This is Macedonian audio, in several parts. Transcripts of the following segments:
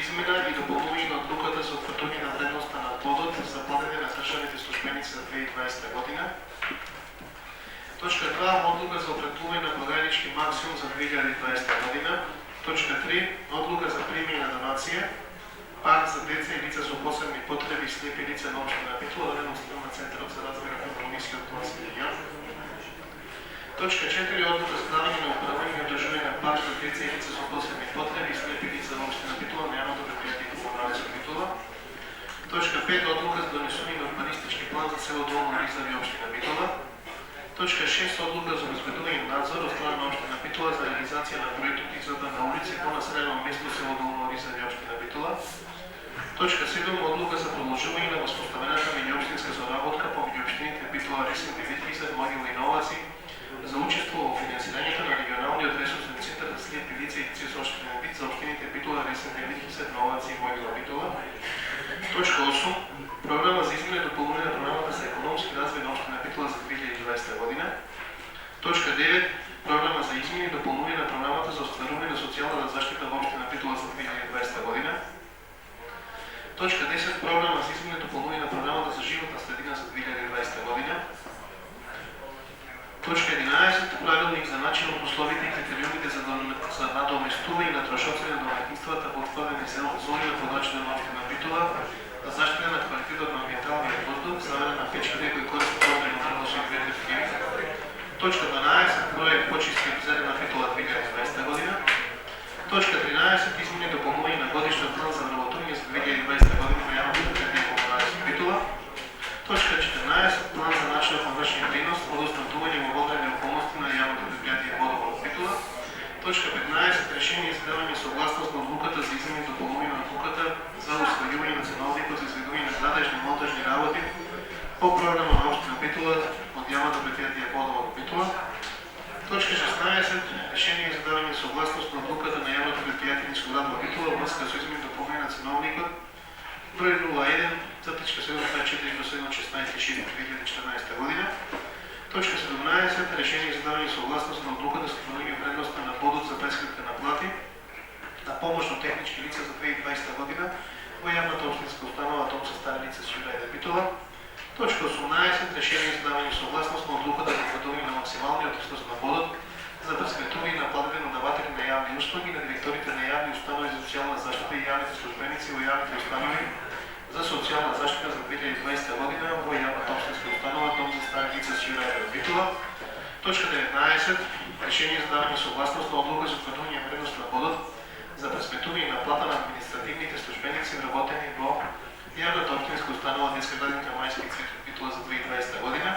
измена и допълнение на одлуката за утвърдение на вредността на плодот за платене на държавните службеници за 2020 година. Точка 2. Одлука за определуване на благайнички максимум за 2020 година. Точка 3. Одлука за приемане на донация пак за деца и лица с посебни потреби, слепи лица на община Битола, дадено от страна на Центърът за развитие на економическия от 20 милиона. Точка 4. Одлука за даване на управление и удържане на пак за деца и лица с посебни потреби, слепи лица на община Битола, на явното предприятие Комунальство Битола. Точка 5. Одлука за донесение на урбанистички план за село Долно Оризави, община Битола. Точка 6. Одлука за обезбедуване и надзор от страна на община Битола за реализация на проект от изграда на улици по населено место село Долно Оризави, община Битола. Точка 7. Одлука за продължаване на възпоставената меѓуобщинска заработка по меѓуобщините Битола, Ресен, Витвизар, Могила и Новаци за учество в финансирането на регионалниот ресурсен център за слепи лица и лица с обществен вид за общините Битола, Ресен, Витвизар, Новаци и Могила Битола. Точка 8. Програма за изменение и допълнение на програмата за икономски развой на община Битола за 2020 година. Точка 9. Програма за изменение и допълнение на програмата за остvarуване на социалната защита в община Битола за 2020 година. Точка 10. Програма за изменение и допълнение на програмата за животна средина за 2020 година. Точка 11. Правилник за начинот, условите и критериумите за надоместување на трошоци на домакинствата во отворени зони на подачите на община Битола, за заштита на квалитетот на амбиенталниот воздух, замена на печките кои користат одредено дрвосно и ветрени. Точка 12. Проект почистки зелена Битола 2020 година. Точка 13. Измени допълнение на годишниот план за вработување за 2020 година во јавното предприятие Комунальство Битола. Точка 14. План за начинот на вршење дейност, водоснабдување во водени околности на јавното предприятие Водовод Битола. Точка 15. Решение за давање согласност на одлуката за измени и допълнение на одлуката за усвојување на ценовникот за изведување на градежни и монтажни работи по програма на община Битола од јавното предприятие Водовод Битола. Точка 16. Решение за давање согласност на одлуката на јавното предприятие Нискоградова Битола во врска со измени и допълнение на ценовникот број 01.74 година. Точка 17. Решение за давање согласност на одлуката за определување вредноста на бодот за прескрипка на плати на помошно технички лица за 2020 година во јавната општинска установа Дом за стари лица Сјурајде Битола. Точка 18. Решение за давање согласност на одлуката за определување на максималниот износ на бодот за пресметување на платите на даватели на јавни услуги на директорите на јавни установи за социјална заштита и јавните службеници во јавните установи за социјална заштита за 2020 година во јавната општинска установа Дом за стари лица Сјурајде Битола. Точка 19. Решение за давање согласност на одлука за утврдување вредност на бодот за пресметување на плата на административните службеници вработени во јавната општинска установа Детска градинка Мајски цветот Битола за 2020 година.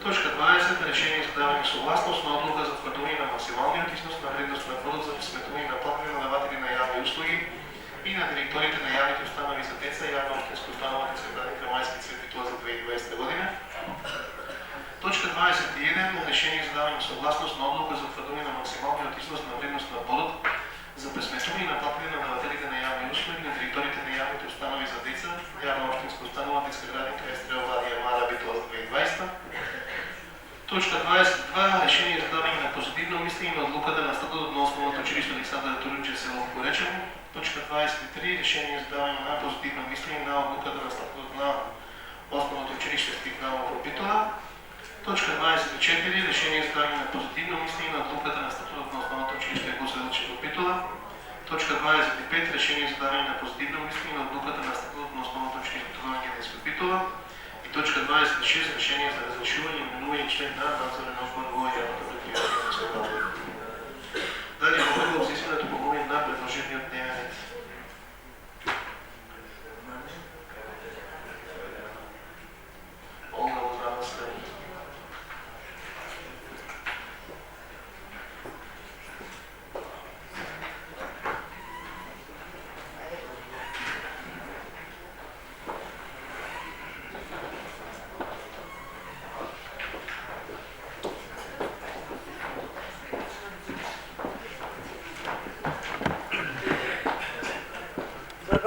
Точка 20. Решение за давање согласност на одлука за утврдување на максималниот износ на вредност на бодот за пресметување на платени на даватели на јавни услуги и на директорите на јавните установи за деца и јавна општинска установа Детска градинка Мајски цвет Битола за 2020 година. Точка 21. Решение за давање согласност на одлука за утврдување на максималниот износ на вредност на бодот за пресметување на платени на давателите на јавни услуги на директорите на јавните установи за деца, јавна општинска установа Детска градинка Естрел Владија Мара Битола за 2020. Точка 22. Решение за давање на позитивно мислење на одлуката на статутот на основното училиште Александра Турунџиев село Поречево. Точка 23. Решение за давање на позитивно мислење на одлуката на статутот на основното училиште Стив Грамов во Битола. Точка 24. Решение за давање на позитивно мислење на одлуката на статутот на основното училиште Гоце Делчев во Битола. Точка 25. Решение за давање на позитивно мислење на одлуката на статутот на основното училиште Тодор Генец во Битола. И точка 26. Решение за разрешување и именување член на надзорен одбор во јавното предпријатие на Нискоградова. Дали во предлог за измена и допълнение на предложениот дневен ред. Олга Лозановска.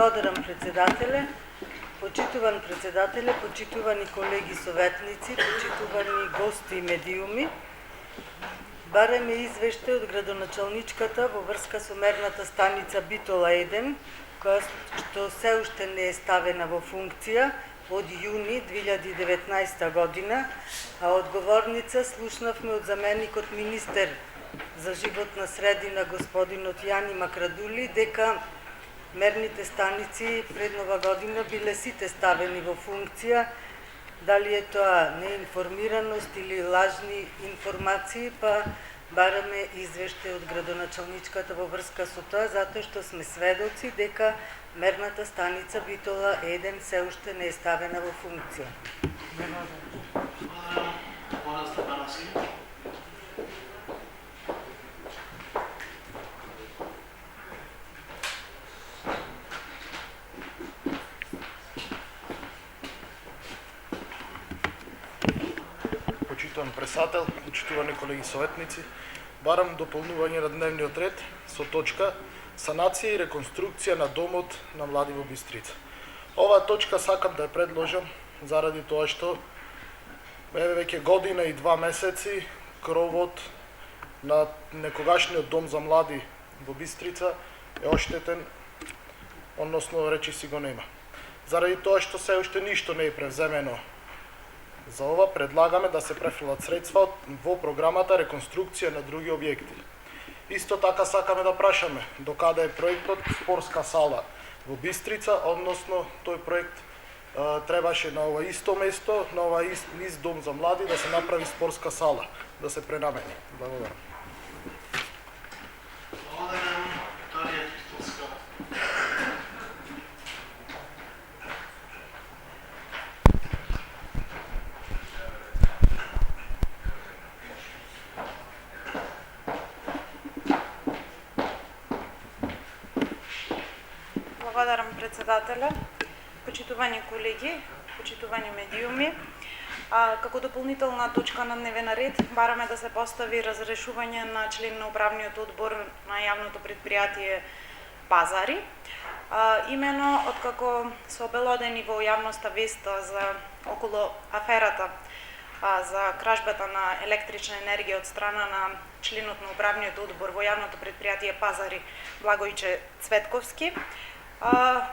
Благодарам, председателе. Почитуван председателе, почитувани колеги советници, почитувани гости и медиуми. бараме извештај од градоначалничката во врска со мерната станица Битола 1, која што се уште не е ставена во функција од јуни 2019 година, а одговорница слушнавме од заменикот министер за животна средина господинот Јани Макрадули дека мерните станици пред нова година биле сите ставени во функција. Дали е тоа неинформираност или лажни информации, па бараме извештај од градоначалничката во врска со тоа, затоа што сме сведоци дека мерната станица Битола 1 се уште не е ставена во функција. Почитуван председател, почитувани колеги советници, барам дополнување на дневниот ред со точка санација и реконструкција на домот на млади во Бистрица. Оваа точка сакам да ја предложам заради тоа што веќе година и 2 месеци кровот на некогашниот дом за млади во Бистрица е оштетен, односно речиси го нема. Заради тоа што се уште ништо не е превземено за ова, предлагаме да се префрлат средства во програмата реконструкција на други објекти. Исто така сакаме да прашаме докаде е проектот спортска сала во Бистрица, односно тој проект требаше на ова исто место, на ова ист дом за млади да се направи спортска сала, да се пренамени. Благодарам. Благодарам, Викторија Кристовска. Благодарам председателя, почитувани колеги, почитувани медиуми. Како дополнителна точка на дневен ред бараме да се постави разрешување на член на управниот одбор на јавното предпријатие Пазари. Имено откако се обелодени во јавноста веста за околу аферата за кражбата на електрична енергија од страна на членот на управниот одбор во јавното предпријатие Пазари Благојче Цветковски.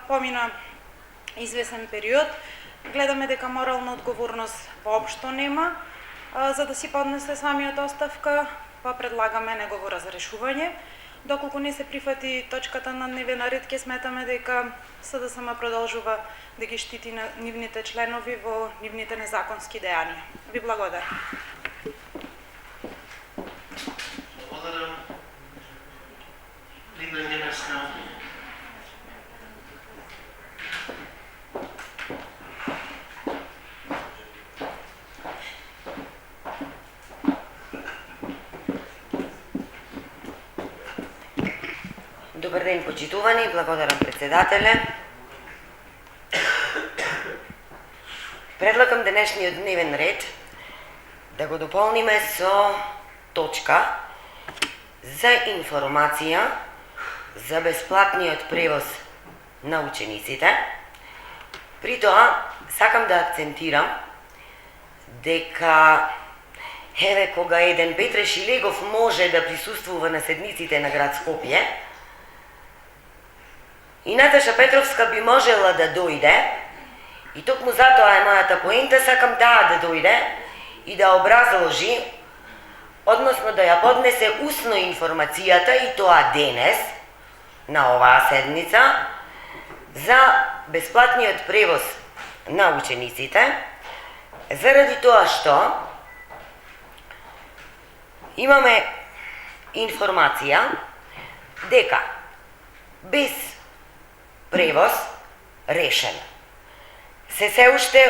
Помина извесен период, гледаме дека морална одговорност воопшто нема, за да си поднесе самиот оставка, па предлагаме негово разрешување. Доколку не се прифати точката на дневен ред, ќе сметаме дека СДСМ продолжува да ги штити на нивните членови во нивните незаконски дејанија. Ви благодарам. Благодарам. Линда Немеска. Добар ден, почитувани, благодарам председателе. Предлагам денешниот дневен ред да го дополниме со точка за информација за бесплатниот превоз на учениците. При тоа сакам да акцентирам дека еве кога еден Петре Шилегов може да присуствува на седниците на град Скопје, и Наташа Петровска би можела да дојде, и токму затоа е мојата поента, сакам таа да дојде и да образложи, односно да ја поднесе усно информацијата, и тоа денес, на оваа седница, за бесплатниот превоз на учениците, заради тоа што имаме информација дека без превоз решен се уште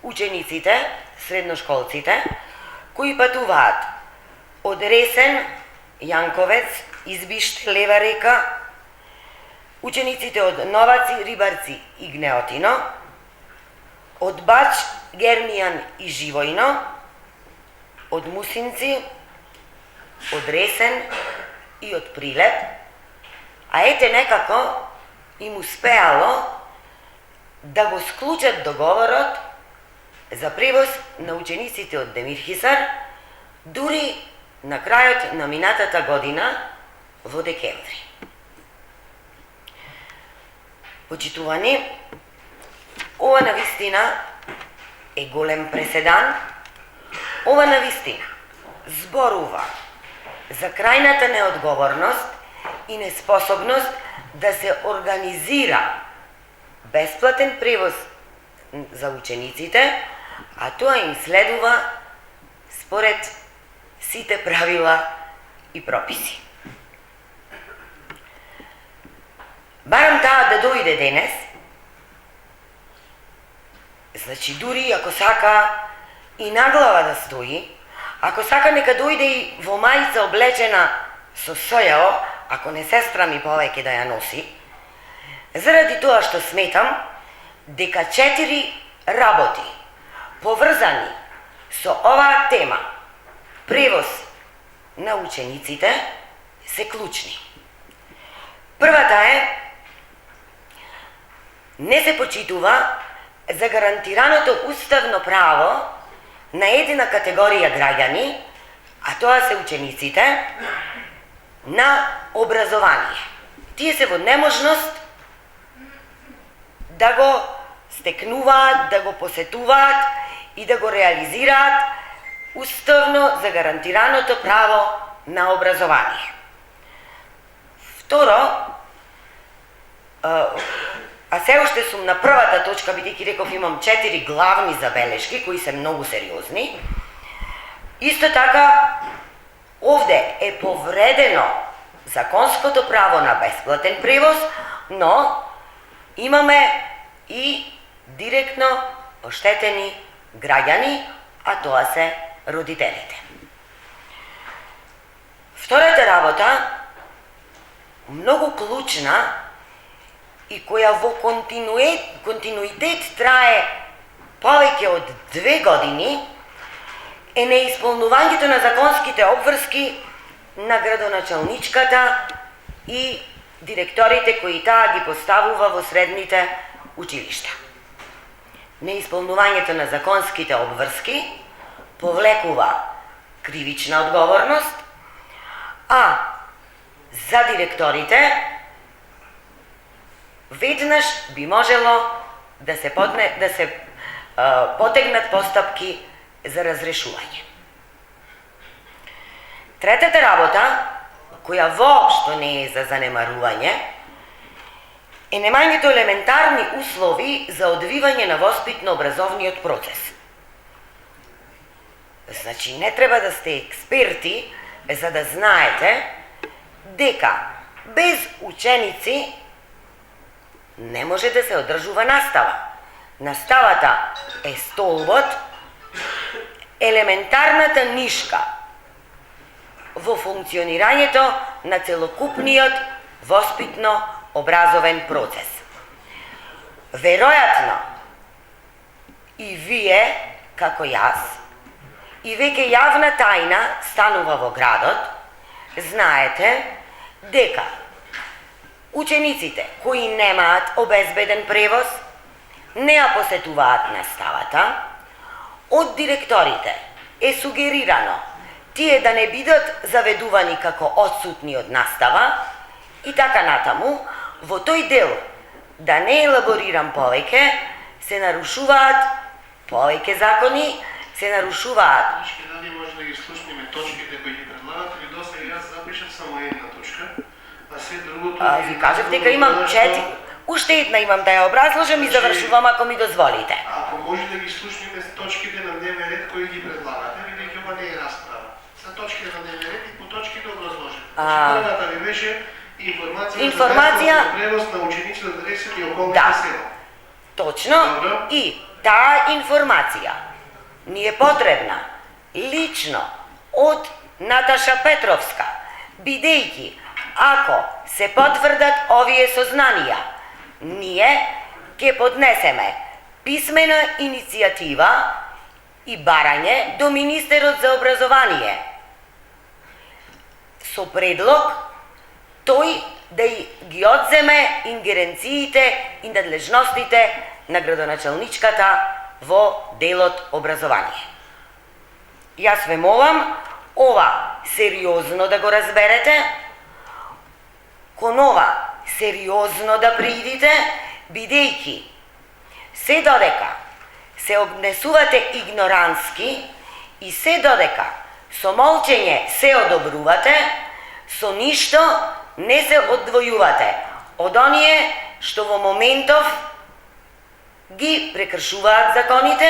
учениците, средношколците, кои патуваат од Ресен, Јанковец, Избиште, Лева река, учениците од Новаци, Рибарци и Гнеотино, од Бач, Гермијан и Живојно, од Мусинци, од Ресен и од Прилеп, а ете некако им успеало да го склучат договорот за превоз на учениците од Демирхисар, дури на крајот на минатата година во декември. Почитувани, ова навистина е голем преседан, ова навистина зборува за крајната неодговорност и неспособност да се организира бесплатен превоз за учениците, а тоа им следува според сите правила и прописи. Барам таа да дојде денес, значи дури ако сака и наглава да стои, ако сака нека дојде и во мајца облечена со СЈО, ако не сестра ми повеќе да ја носи, заради тоа што сметам дека 4 работи поврзани со оваа тема, превоз на учениците, се клучни. Првата е, не се почитува за гарантираното уставно право на едина категорија граѓани, а тоа се учениците, на образование. Тие се во неможност да го стекнуваат, да го посетуваат и да го реализираат уставно загарантираното право на образование. Второ, а се уште сум на првата точка, бидејќи реков имам 4 главни забелешки кои се многу сериозни. Исто така, овде е повредено законското право на бесплатен превоз, но имаме и директно оштетени граѓани, а тоа се родителите. Втората работа, многу клучна и која во континуитет трае повеќе од 2 години, е неисполнувањето на законските обврски на градоначалничката и директорите кои таа ги поставува во средните училишта. Неисполнувањето на законските обврски повлекува кривична одговорност, а за директорите веднаш би можело да се потегнат постапки за разрешување. Третата работа, која воопшто не е за занемарување, е немањето елементарни услови за одвивање на воспитно-образовниот процес. Значи, не треба да сте експерти за да знаете дека без ученици не може да се одржува настава. Наставата е столбот, елементарната нишка во функционирањето на целокупниот воспитно-образовен процес. Веројатно и вие, како јас, и веќе јавна тајна станува во градот, знаете дека учениците кои немаат обезбеден превоз, не ја посетуваат наставата, од директорите е сугерирано тие да не бидат заведувани како отсутни од настава и така натаму, во тој дел, да не елаборирам повеќе, се нарушуваат повеќе закони, се нарушуваат. Дали може да ги слушнеме точките кои ги предлагат, или досега јас запишав само една точка, а се другото... Ви кажав дека имам 4. Уште една имам да ја образложам и завршувам ако ми дозволите. Ако може да ги слушнеме точките на дневен ред кои ги предлагате, бидејќи ова не е расправа. За точките на дневен ред и по точките образложете. Првата ви беше информација за превоз на ученици од адресите и околните села. Точно. И таа информација ни е потребна лично од Наташа Петровска, бидејќи ако се потврдат овие сознанија, ние ќе поднесеме писмена иницијатива и барање до Министерот за образование со предлог тој да ги одземе ингеренциите и надлежностите на градоначалничката во делот образование. Јас ве молам, ова сериозно да го разберете, кон ова сериозно да приидите, бидејќи се додека се однесувате игнорански и се додека со молчење се одобрувате, со ништо не се одвојувате од оние што во моментов ги прекршуваат законите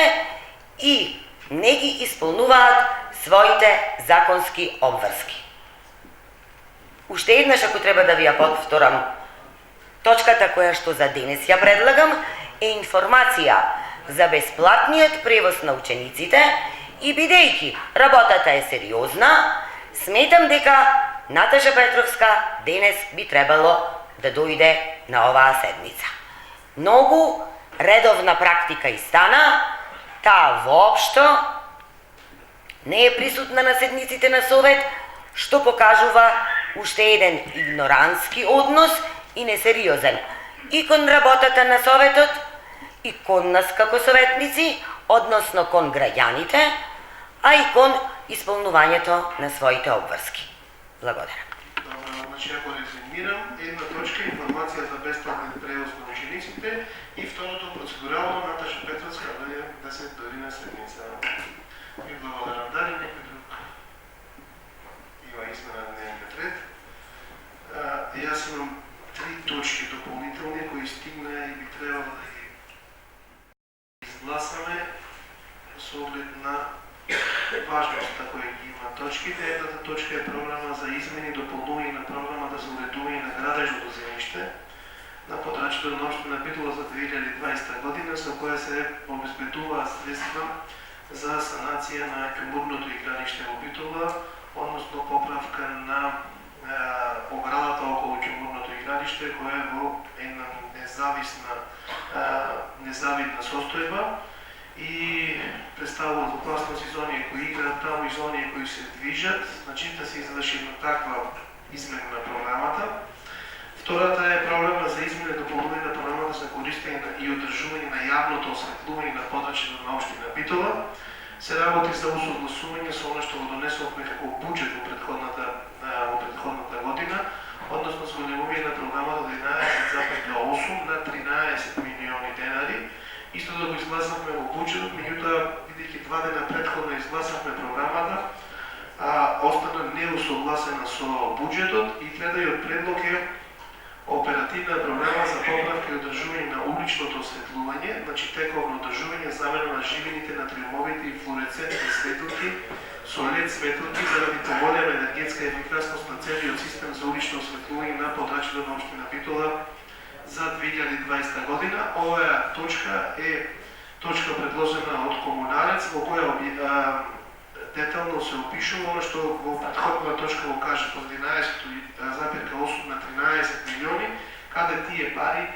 и не ги исполнуваат своите законски обврски. Уште еднаш, ако треба да ви ја повторам, точката која што за денес ја предлагам е информација за бесплатниот превоз на учениците и бидејќи работата е сериозна, сметам дека Наташа Петровска денес би требало да дојде на оваа седница. Многу редовна практика и стана, таа воопшто не е присутна на седниците на Совет, што покажува уште еден игнорански однос и несериозен и кон работата на Советот, и кон нас како советници, односно кон граѓаните, а и кон исполнувањето на своите обврски. Благодарам. Значи, ако резюмирам, една точка информација за бесплатен превоз на учениците и второто процедурално Наташа Петровска да се дојде на седница. Ви благодарам. Дали некој друг има измена на дневниот ред? Јас имам 3 точки дополнителни кои стигна и би требало да ги изгласаме со оглед на важноста која ги има точките. Едната точка е програма за измени и дополнување на програмата за уредување на градежното земјиште на подрачјето на општина Битола за 2020 година, со која се обезбедуваат средства за санација на ќумурното игралиште во Битола, односно поправка на оградата околу ќумурното игралиште, која е во една незавидна состојба и представуваат опасност и за оние кои играат таму и за оние кои се движат. Значи да се изврши една таква измена на програмата. Втората е програма за измена и дополнување на програмата за користење и одржување на јавното осветлување на подрачјето на општина Битола. Се работи за усогласување со оно што го донесовме како буџет во претходната година, односно зголемување на програмата од 11,8 на 13 милиони денари. Исто да го изгласавме во буџетот, меѓутоа, бидејќи 2 дена претходно изгласавме програмата, остана неусогласена со буџетот и следниот предлог е оперативна програма за поправка и одржување на уличното осветлување, значи тековно одржување, замена на живините на триумовите и флуоресцентни светилки со LED светилки заради поголема енергетска ефикасност на целиот систем за улично осветлување на подрачјето на општина Битола за 2020 година. Оваа точка е точка предложена од Комунарец, во која детално се опишува оно што во претходна точка го кажа од 11,8 на 13 милиони, каде тие пари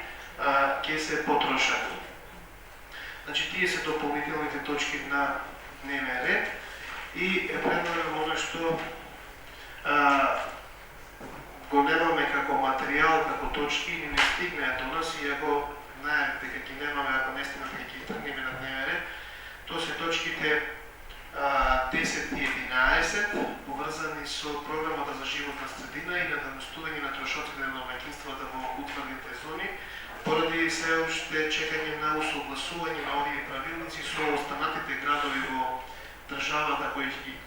ќе се потрошат. Значи, тие се дополнителните точки на дневен ред и е предлагам оно што го немаме како материјал, како точки и не стигне до нас, и ако знаем дека ги немаме, ако не стигнат дека ги тргнеме на дневен ред, тоа се точките 10 и 11, поврзани со програмата за животна средина и надаместување на трошоците на домаќинствата во утврдите зони, поради се уште чекање на усогласување на овие правилници со останатите градови во државата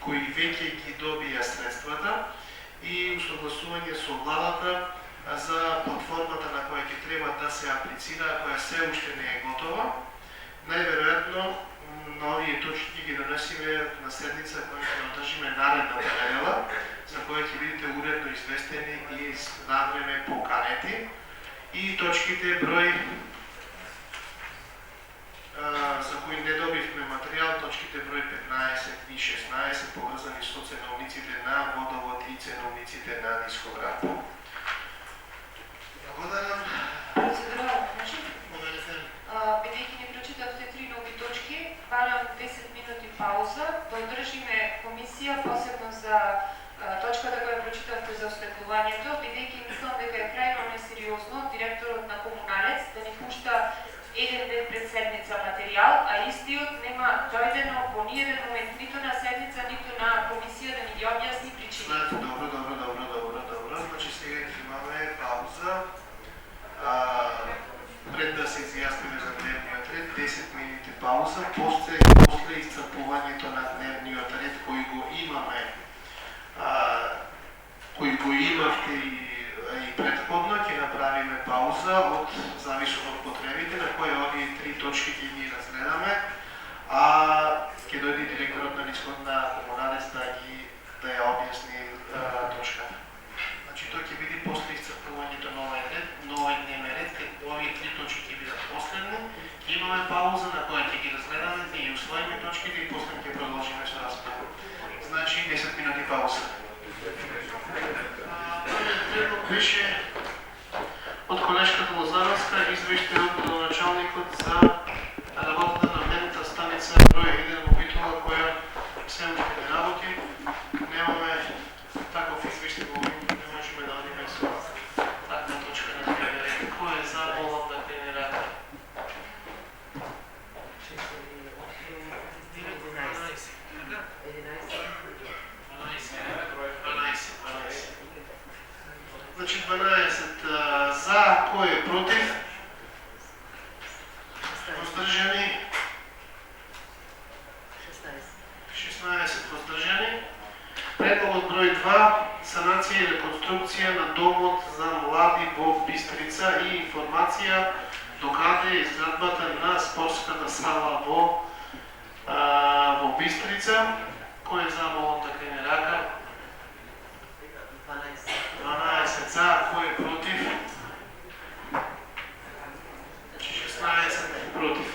кои веќе ги добија средствата и усогласување со владата за платформата на која ќе треба да се аплицира, која се уште не е готова. Најверојатно на овие точки ги донесиме на седница која ќе одржиме наредната недела, за која ќе бидете уредно известени и навреме поканети. И точките број за кои не добивме материјал, точките број 15 и 16 поврзани со ценовниците на водовод и ценовниците на Нискоград. Благодарам. Бидејќи ни прочитавте 3 нови точки, барам 10 минути пауза, да одржиме комисија, посебно за точката која прочитавте за осветлувањето, бидејќи мислам дека е крајно несериозно директорот на Комунарец да ни пушта еден ден ден пред седница материјал, а истиот нема дојдено по ниеден момент ниту на седница, ниту на комисија да ни ги објасни причини. Добро. Значи сега имаме пауза. Пред да се изјасниме за дневниот ред, 10 минути пауза, после исцрпувањето на дневниот ред кој го имаме, кој го имавте и предходно, ќе направиме пауза од зависно од потребите, на кои овие три точки ќе ги разгледаме, а ќе дојде директорот на нисходна комунадец да ја објасни точката. Значи тој ќе биде после исцрпувањето на овој дневен ред, кај овие три точки ќе бидат последни, ќе имаме пауза на која ќе ги разгледаме, ќе ги усвоиме точките и после ќе продолжиме со расправа. Значи 10 минути пауза. Првиот предлог беше од колешката Лозаровска, извештај од градоначалникот за работата на мерната станица број 1 во Битола, која се уште не работи. Немаме таков извештај во моментот, не можеме да одиме со таква точка на дневен ред. Кој е за молам да крене рака? Значи 12 за, кој е против? Воздржани? 16 воздржани. Предлогот број 2, санација и реконструкција на домот за млади во Бистрица и информација докаде е изградбата на спортската сала во Бистрица. Кој е за, молам да крене рака? 12 за, кој е против? 16 против.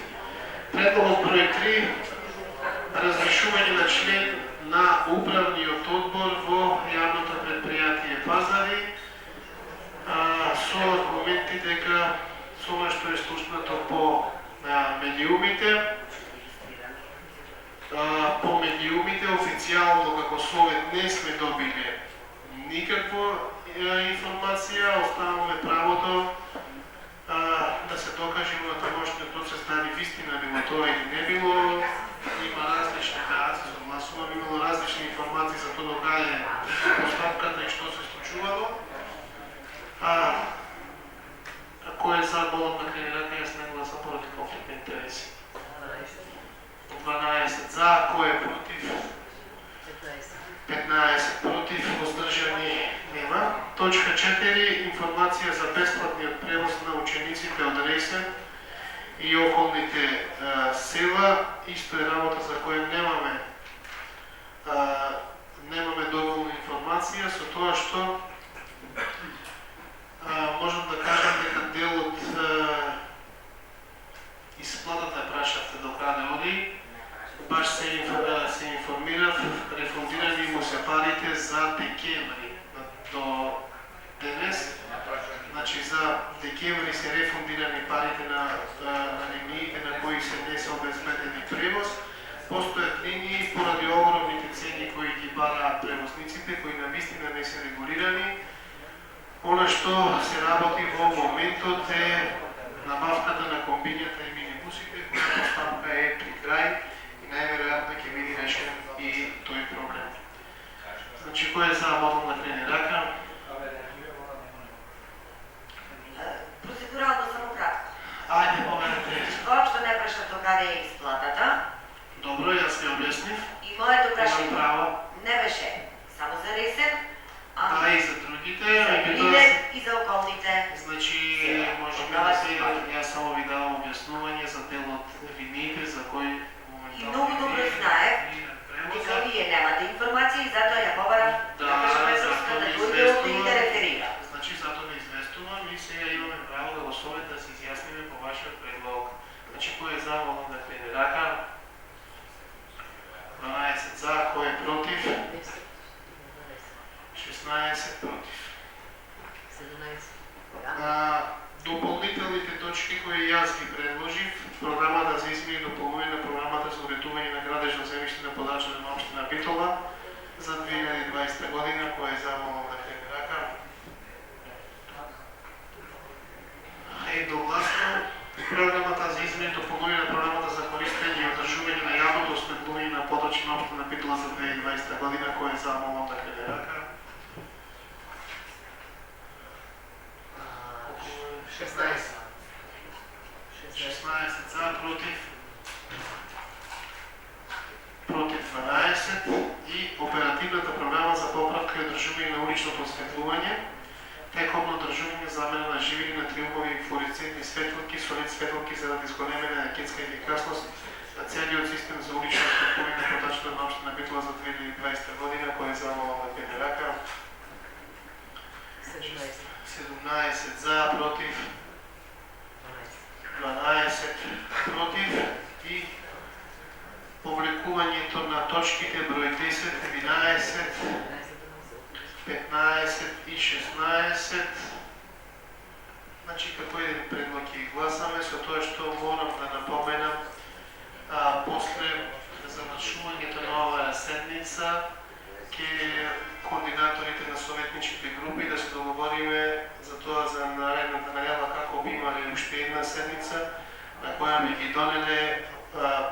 Предлогот број 3, разрешување на член на управниот одбор во јавното предпријатие Пазари, со аргументи дека со ова што е слушнато по медиумите, официјално како совет не сме добиле никаква информација, оставаме правото да се докаже во тамошниот процес дали вистина било тоа или не било. Има различни реакции, согласувам, имало различни информации за тоа докаде постапката и што се случувало. Кој е за, молам да крене рака, јас не гласам против конфликт на интереси. 12 за, кој е против? 15 против, воздржани нема. Точка 4, информација за бесплатниот превоз на учениците од Ресен и околните села. Исто е работа за која немаме доволно информација, со тоа што можам да кажам дека дел од исплатата прашавте докаде оди. Баш се информирав, рефундирани му се парите за декември до денес. Значи за декември се рефундирани парите на линиите на кои се не се обезбедени превоз. Постојат линии поради огромните цени кои ги бараат превозниците, кои навистина не се регулирани. Она што се работи во моментот е набавката на комбињата и минибусите, која постапка е при крај и најверојатно ќе биде решен и тој проблем. Значи, кој е за, молам да крене рака? Процедурално само кратко. Ајде, povedете. Воопшто не прашав докаде е исплатата. Добро, јас ќе објаснив. И моето Имам прашање право. не беше само за Ресен, Да, и за другите. и за околните. Значи, можеме да се... Јас само ви давам објаснување за дел од линиите за кои И многу добро знаев дека вие немате информација и затоа ја побарав да Петровска да дојде овде и да реферира. Значи, затоа не известувам и сега имаме право да го совет да се изјасниме по вашиот предлог. Значи, кој е за, молам да крене рака? 12 за, кој е против? 16 против. 17. Дополнителните точки кои јас ги предложив, програмата за измени и дополнување на програмата за уредување на градежно земјиште на подачата на општина Битола за 2020 година, кој е за, молам да крене рака. Едногласно Програмата за измени и допълнение на програмата за користење и одржување на јавното осветлување на подрачје на општина Битола за 2020 година, кој е за, молам да крене рака. 16 за, против 12 и оперативната програма за поправка и одржување на уличното осветлување, тековно одржување замена на живини на триумови флуоресцентни светлинки со LED светлинки заради зголемена енергетска ефикасност на целиот систем за улично осветлување на подрачјето на општина Битола за 2020 година, кој е за, молам да крене рака. 17 за, против 12 против и повлекувањето на точките број 10, 11, 15 и 16. Значи, како еден предлог ги гласаме, со тоа што морам да напоменам, после завршувањето на оваа седница, ке координаторите на советничките групи да се договориме за тоа за наредната најава како би имале уште една седница на која би ги донеле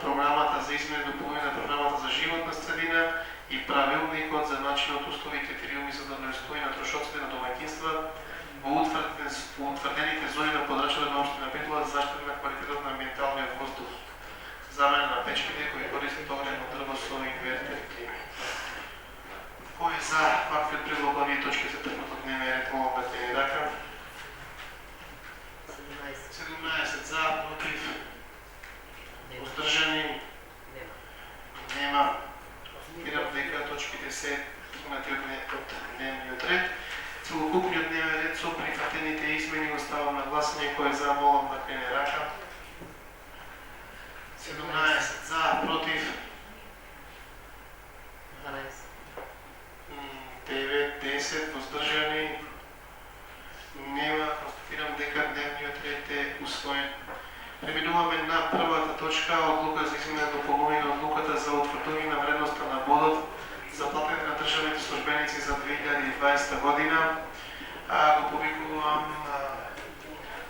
програмата за измена и допълнение на програмата за животна средина и правилникот за начинот, услови и критериуми за доволствување на трошоците на домаќинства во утврдените зони на подрачјето на општина Битола за заштита на квалитетот на амбиенталниот воздух, замена на печките кои користат огнено дрво со инвертер клими. Кој е за ваквиот предлог, овие точки се тргнат од дневниот ред, молам да крене рака. 17 за, против, уздржани, нема. Вирам дека точките се тргнати од дневниот ред. Целокупниот дневен ред со прифатените измени оставам на гласање, кој е за, молам да крене рака. 17 за, против, 9, 10, воздржани, нема. Констатирам дека дневниот ред е усвоен. Преминуваме на првата точка, одлука за измена и допълнување на одлуката за утврдување на вредноста на бодот за платење на државните службеници за 2020 година. Го повикувам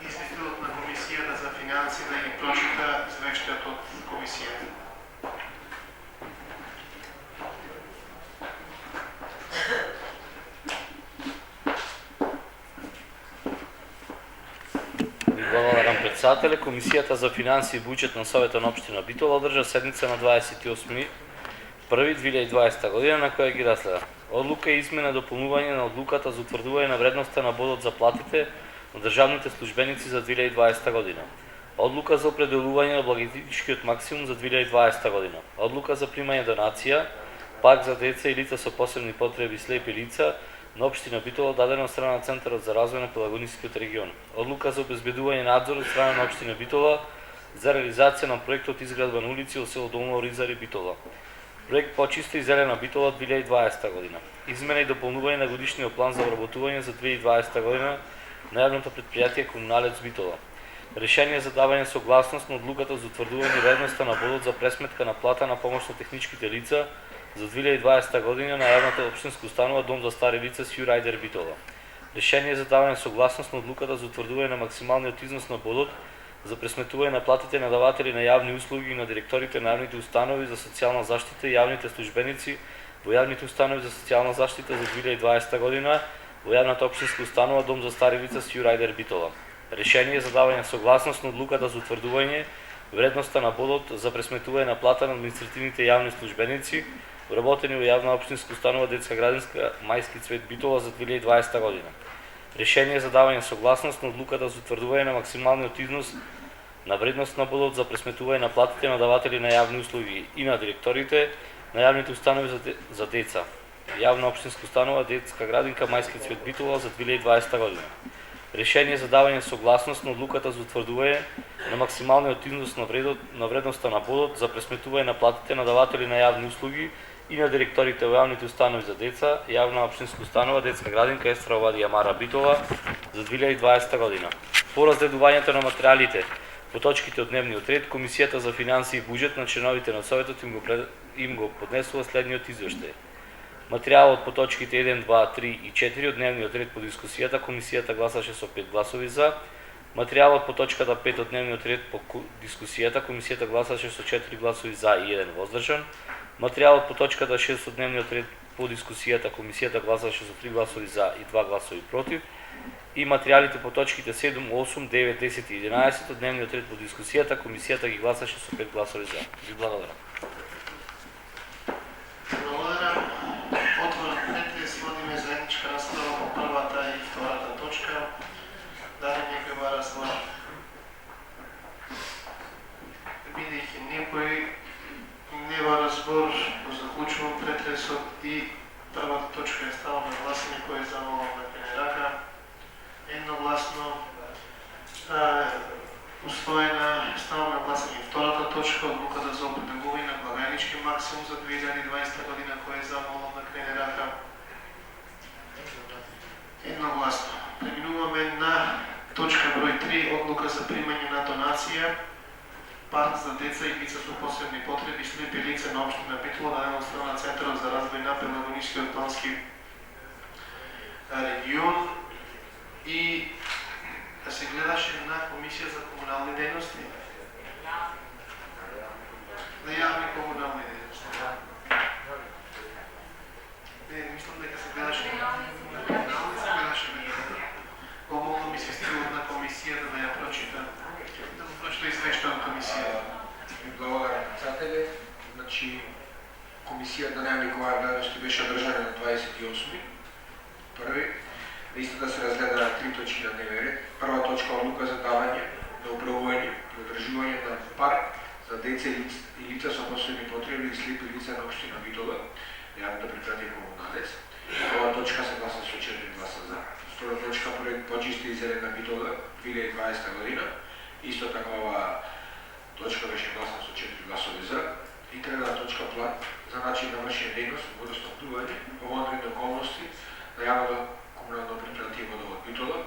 известителот на Комисијата за финансии да ги прочита извештајот од Комисијата. Благодарам председателе. Комисијата за финансии и буџет на Советот на општина Битола одржа седница на 28.1.2020 година на која ги разгледа одлука и измена и дополнување на одлуката за утврдување на вредноста на бодот за платите на државните службеници за 2020 година, одлука за определување на благотворителничкиот максимум за 2020 година, одлука за примање донација, парк за деца и лица со посебни потреби, слепи лица на општина Битола дадена од страна на Центарот за развој на Пелагонискиот регион, одлука за обезбедување надзор од страна на општина Битола за реализација на проектот изградба на улици во село Долно Оризари Битола, проект Почиста и зелена Битола 2020 година, измена и дополнување на годишниот план за вработување за 2020 година на јавното предпријатие Комуналец Битола, решение за давање согласност на одлуката за утврдување вредноста на бодот за пресметка на плата на помошно-техничките лица за 2020 година на јавната општинска установа Дом за стари лица Сју Рајдер Битола. Решение за давање согласност на одлуката за утврдување на максималниот износ на бодот за пресметување на платите на даватели на јавни услуги и на директорите на јавните установи за социјална заштита и јавните службеници во јавните установи за социјална заштита за 2020 година во јавната општинска установа Дом за стари лица Сју Рајдер Битола. Решение за давање согласност на одлуката за утврдување вредноста на бодот за пресметување на плата на административните јавни службеници вработени во јавна општинска установа Детска градинска Мајски цвет Битола за 2020 година. Решение за давање согласност на одлуката за утврдување на максималниот износ на вредност на бодот за пресметување на платите на даватели на јавни услуги и на директорите на јавните установи за деца. Јавна општинска установа Детска градинка Мајски цвет Битола за 2020 година. Решение за давање согласност на одлуката за утврдување на максималниот износ на вредноста на бодот за пресметување на платите на даватели на јавни услуги и на директорите во јавните установи за деца, јавна општинска установа Детска градинка Естра Овади Амара Битола за 2020 година. По разгледувањето на материјалите по точките од дневниот ред, Комисијата за финансии и буџет на членовите на Советот им го поднесува следниот извештај. Материјалот по точките 1, 2, 3 и 4 од дневниот ред по дискусијата, Комисијата гласаше со 5 гласови за, Материјалот по точката 5 од дневниот ред по дискусијата, комисијата гласаше со 4 гласови за и 1 воздржан. Материјалот по точката 6 од дневниот ред по дискусијата, комисијата гласаше со 3 гласови за и 2 гласови против. И материјалите по точките 7, 8, 9, 10 и 11 од дневниот ред по дискусијата, комисијата ги гласаше со 5 гласови за. Ви благодарам. Благодарам. Отворам претрес, водиме заедничка расправа по првата и втората точка. Дали некој бара збор? Бидејќи некој не бара збор, го заклучувам претресот и првата точка е ставам на гласање, кој е замолам на пене рака. Едногласно устоена ставам на гласање втората точка, одлуката за определување на благајнички максимум за 2020 година, кој е замолам на пене рака. Едногласно. Преминуваме на точка број 3, одлука за примање на донација, парк за деца и лица со посебни потреби, слепи лица на општина Битола, дадена од страна Центарот за развој на Пелагонискиот плански регион и да се гледаше на Комисија за комунални дејности. На јавни комунални дејности. Не, мислам дека се гледаше помогно ми се стилот на комисијата да ја прочитам. Да го прочита извештај од комисијата. Благодарам, председателе. Значи, комисијата на нејавни дејности беше одржана на 28. Први, да се разгледа на 3 точки на дневен ред. Прва точка одлука за давање на управување и одржување на парк за деца и лица со посебни потреби и слепи лица на општина Битола, јавното предпријатие Комуналец. Ова точка се гласа со 4 гласа за. Втора точка проект почиста и зелена Битола 2020 година. Исто така ова точка беше гласна со 4 гласови за. И трета точка план за начин на вршење дејност во водоснабдување во вонредни околности на јавното комунално предпријатие Водовод Битола.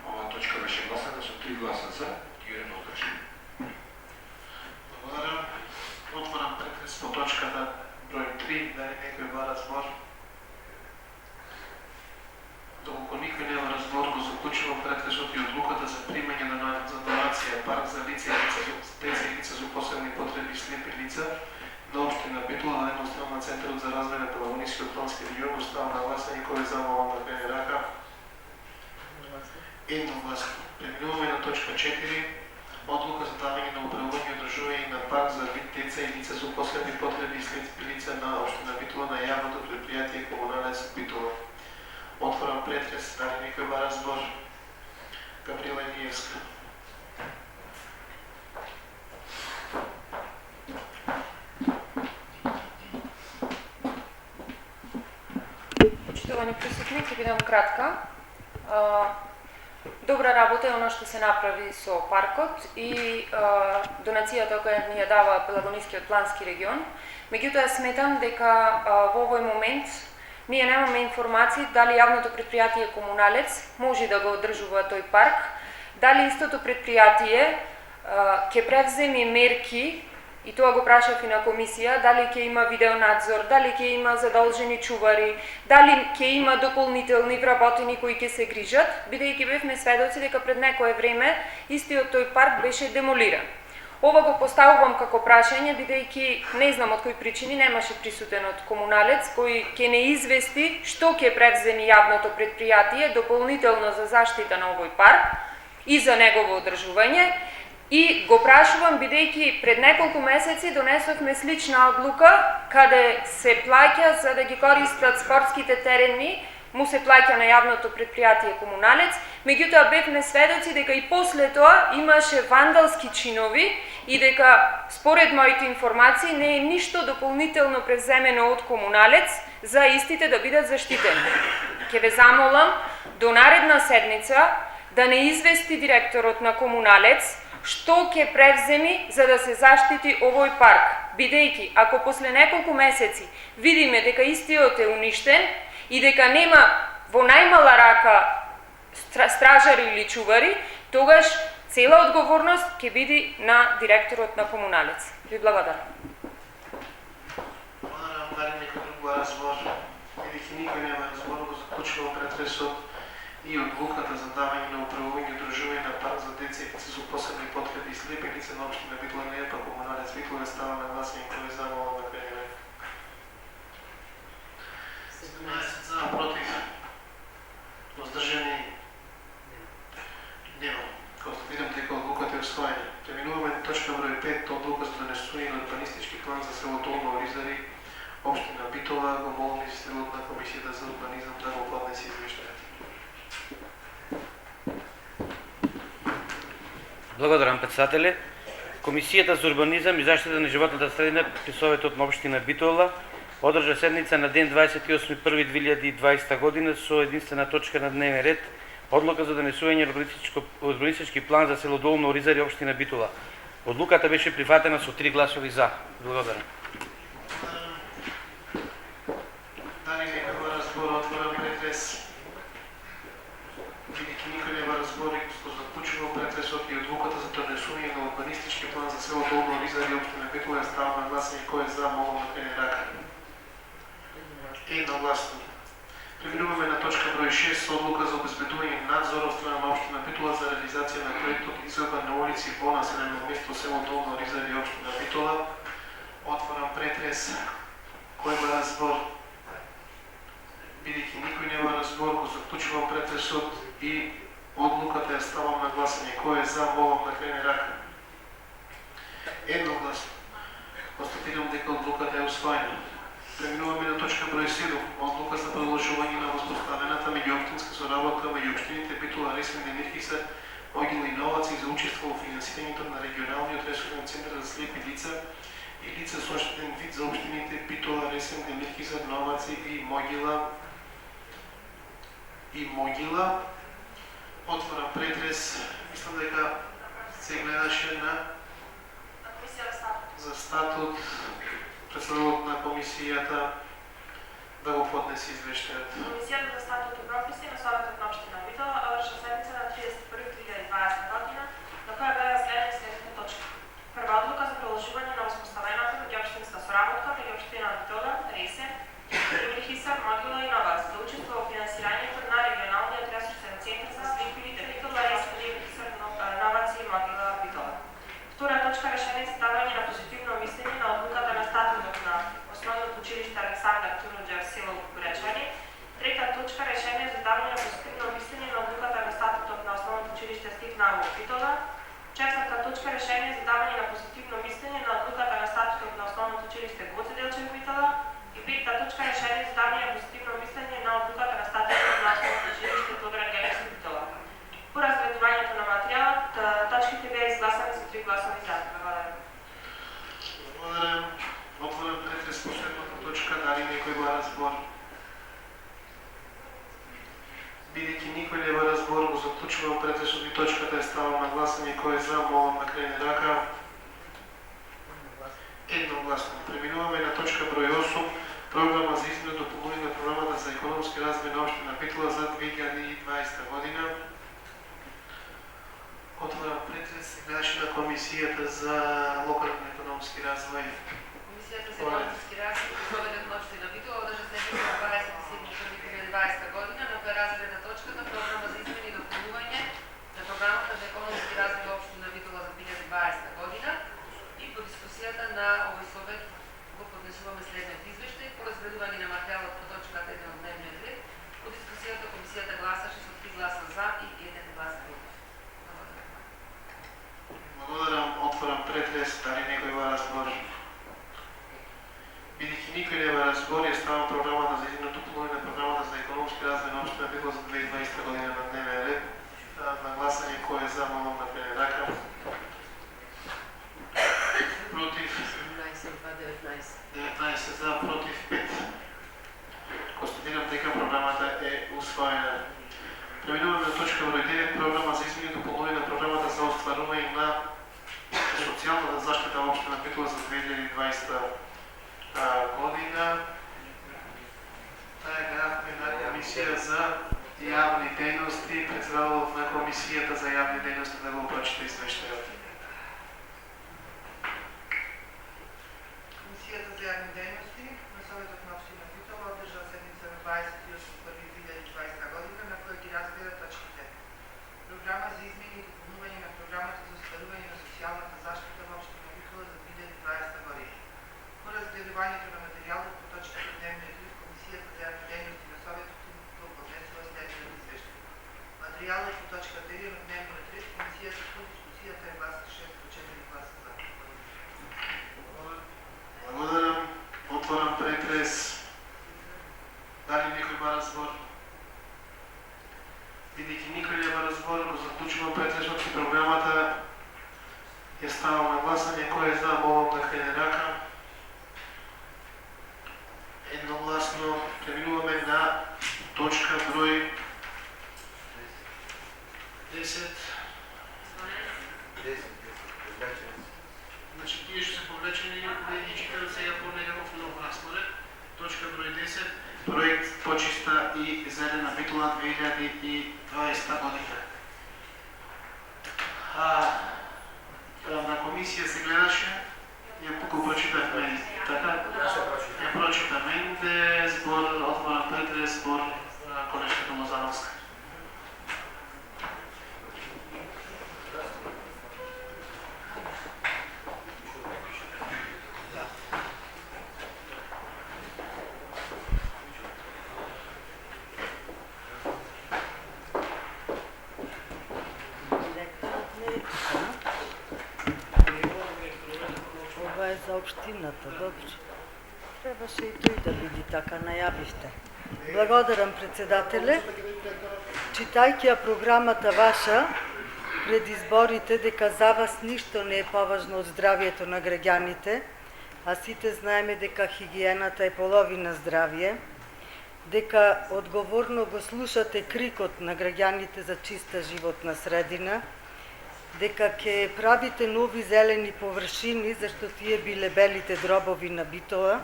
Ова точка беше гласана со 3 гласа за и 1 воздржан. Благодарам. Отворам претрес по точката број 3, дали некој бара збор? Доколку никој нема разбор, го заклучувам претресот и одлуката за примање на донација парк за лица и лица со посебни потреби, слепи лица на општина Битола, дадена од страна на Центарот за развој на Пелагонискиот плански регион, го ставам на гласање, кој е замолам на пене рака. Едногласно. Преминуваме на точка 4. Одлука за давање на управување и одржување на парк за деца и лица со посебни потреби и слепи лица на општина Битола на јавното предпријатие Комуналец Битола. Отворам претрес, дали некој бара збор? Габриела Ниевска. Почитувани присутни, ќе бидам кратка. Добра работа е она што се направи со паркот и донацијата која ни ја дава Пелагонискиот плански регион. Меѓутоа сметам дека во овој момент ние немаме информации дали јавното предпријатие Комуналец може да го одржува тој парк, дали истото предпријатие ќе превземе мерки, и тоа го прашав и на комисија, дали ќе има видеонадзор, дали ќе има задолжени чувари, дали ќе има дополнителни вработени кои ќе се грижат, бидејќи бевме сведоци дека пред некое време истиот тој парк беше демолиран. Ова го поставувам како прашање, бидејќи не знам од кои причини немаше присутен од Комуналец, кој ќе не извести што ќе превземе јавното предпријатие дополнително за заштита на овој парк и за негово одржување. И го прашувам, бидејќи пред неколку месеци донесовме слична одлука, каде се плаќа за да ги користат спортските терени, му се плаќа на јавното предпријатие Комуналец, меѓутоа бевме сведоци дека и после тоа имаше вандалски чинови и дека според моите информации не е ништо дополнително превземено од Комуналец за истите да бидат заштитени. Ќе ве замолам до наредна седница да не извести директорот на Комуналец што ќе превземи за да се заштити овој парк, бидејќи ако после неколку месеци видиме дека истиот е уништен и дека нема во најмала рака стражари или чувари, тогаш цела одговорност ќе биде на директорот на Комуналец. Ви благодарам. Благодарам, дали некој друг бара збор? Бидејќи никој нема збор, го заклучувам претресот и одлуката за давање на управување одржување на парк за деца и лица со посебни потреби и слепи лица на општина Битола не е па комуналец Битола става на гласање кој е за молам на кренене. 17 за, против, воздржани нема. Констатирам дека одлуката е усвоена. Преминуваме на точка број 5, одлука за донесување на урбанистички план за село Долно Оризари, општина Битола, го молам изстилот на Комисијата за урбанизам да го поднесе извештајот. Благодарам, председателе. Комисијата за урбанизам и заштита на животната средина при Советот на општина Битола одржа седница на ден 28.1.2020 година со единствена точка на дневен ред одлука за донесување на урбанистички план за село Долно Оризари, општина Битола. Одлуката беше прифатена со 3 гласови за. Благодарам. Дали некој во разбор отворам претрес? Бидејќи никој не во разбор и го заклучува претресот и одлуката за донесување на урбанистички план за село Долно Оризари, општина Битола става на гласање кој е за, молам да крene рака. Едногласно. Преминуваме на точка број 6, одлука за обезбедување надзор од страна на општина Битола за реализација на проектот Изоба на улици во населено место село Долно Оризари, општина Битола. Отворам претрес. Кој има разбор? Бидејќи никој нема разбор, го заклучувам претресот и одлуката ја ставам на гласање. Кој е за, молам да крене рака. Едногласно. Констатирам дека одлуката е усвоена. Преминуваме на точка број 7, одлука за продолжување на воспоставената меѓуопштинска соработка меѓу општините Битола, Ресен, Демирхиса, Могила и Новац и за учество во финансирањето на регионалниот ресурсен центар за слепи лица и лица со оштетен вид за општините Битола, Ресен, Демирхиса, Новац и Могила. Отворам претрес. Мислам дека се гледаше на за статут. Председателот на комисијата да го поднесе извештајот. Комисијата за статут и професија на Советот на општина Битола одржа седница на 31.2020 година, на која беа разгледани следните точки. Прва одлука за продолжување на воспоставената меѓуопштинска соработка меѓу општина Битола, Ресен, Демирхиса, Могила и Новац за учество во финансирањето на регионалниот ресурсен центар за слепи лица Битола, Ресен, Демирхиса, Новац и Могила, Битола. Втора точка решение за давање на позитивно мислење на одлуката на статутот на Основното училиште Александар Туруџев, село Кукуречани. Трета точка решение за давање на позитивно мислење на одлуката на статутот на Основното училиште Стив Наво, Битола. Четврта точка решение за давање на позитивно мислење на одлуката на статутот на Основното училиште Гоце Делчев, Битола. И петта точка решение за давање на позитивно мислење на одлуката на статутот на Основното училиште Тодоран Георгиевски, Битола. По разгледувањето на материјалот, точките беа изгласани со 3 гласови за. Благодарам. Благодарам. Отворам претрес последната точка. Дали некој во разбор? Бидејќи никој не во разбор, го заклучувам претресот и точката е ставам на гласање. Кој е за, молам да крене рака. Едногласно. Преминуваме на точка број 8. Програма за измена и дополнување на програмата за економски развој на општина Битола за 2020 година. Отворам претрес и гледаше на Комисијата за локален економски развој. Комисијата за економски развој при Советот на општина Битола одржа седница на 27.1.2020 година, на која разгледа точката програма за измени и дополнување на програмата за економски развој на општина Битола за 2020 година и по дискусијата на овој совет го поднесуваме следниот извештај по разгледување на материјалот по точката 1 од дневниот ред. По дискусијата комисијата гласаше со 3 гласа за и 1 глас против. Благодарам. Отворам претрес. Дали некој во разбор? Бидејќи никој не во разбор, ја ставам програмата за измена и дополнување на програмата за економски развој на општина Битола за 2020 година на дневен ред. На гласање кој е за, молам да крене рака. Против 19 за, против 5. Констатирам дека програмата е усвоена. Преминуваме на точка број 9, програма за измени и дополнување на програмата за остварување на социјалната заштита во општина Битола за 2020 година. Таа е на Комисија за јавни дејности. Председателот на Комисијата за јавни дејности да го прочита извештајот. Комисијата за јавни дејности на Советот на општина Битола одржа седница на 28.1.2020 година, на која ги разгледа ставам на гласање. Кој е за, молам да крене рака. Едногласно преминуваме на точка број 10. Значи, тие што се повлечени, не ги читам сега по некаков нов распоред. Точка број 10, проект Почиста и зелена Битола 2020 година. Правна комисија се гледаше, ја го прочитавме, така? Ја прочитаме, де збор, отворен претрес, збор Колешка Лозановска. Ова е за општината, добро. Требаше и тој да биде така, најавивте. Благодарам, председателе. Читајќи ја програмата ваша, пред изборите, дека за вас ништо не е поважно од здравието на граѓаните, а сите знаеме дека хигиената е половина здравие, дека одговорно го слушате крикот на граѓаните за чиста животна средина, дека ќе правите нови зелени површини, зашто тие биле белите дробови на Битола,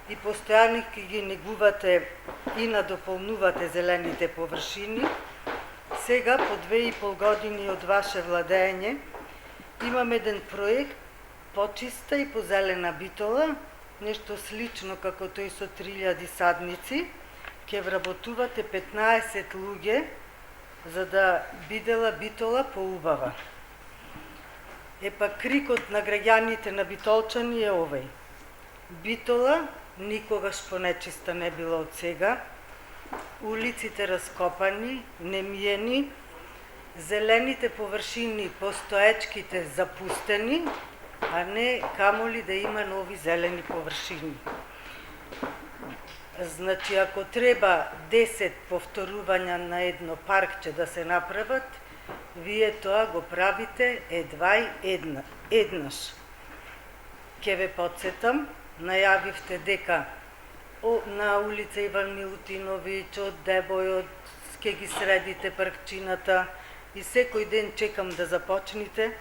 и постојано ќе ги негувате и надополнувате зелените површини. Сега, по 2,5 години од ваше владење, имаме еден проект Почиста и позелена Битола, нешто слично како тој со 3000 садници. Ќе вработувате 15 луѓе, за да бидела Битола поубава. Епа крикот на граѓаните на Битолчани е овој. Битола никогаш понечиста не била од сега, улиците раскопани, немиени, зелените површини постоечките запустени, а не камоли да има нови зелени површини. Значи, ако треба 10 повторувања на едно паркче да се направат, вие тоа го правите едва и еднаш. Ке ве подсетам, најавивте дека на улица Иван Милутиновиќ, од Дебојот, ке ги средите паркчината и секој ден чекам да започнете.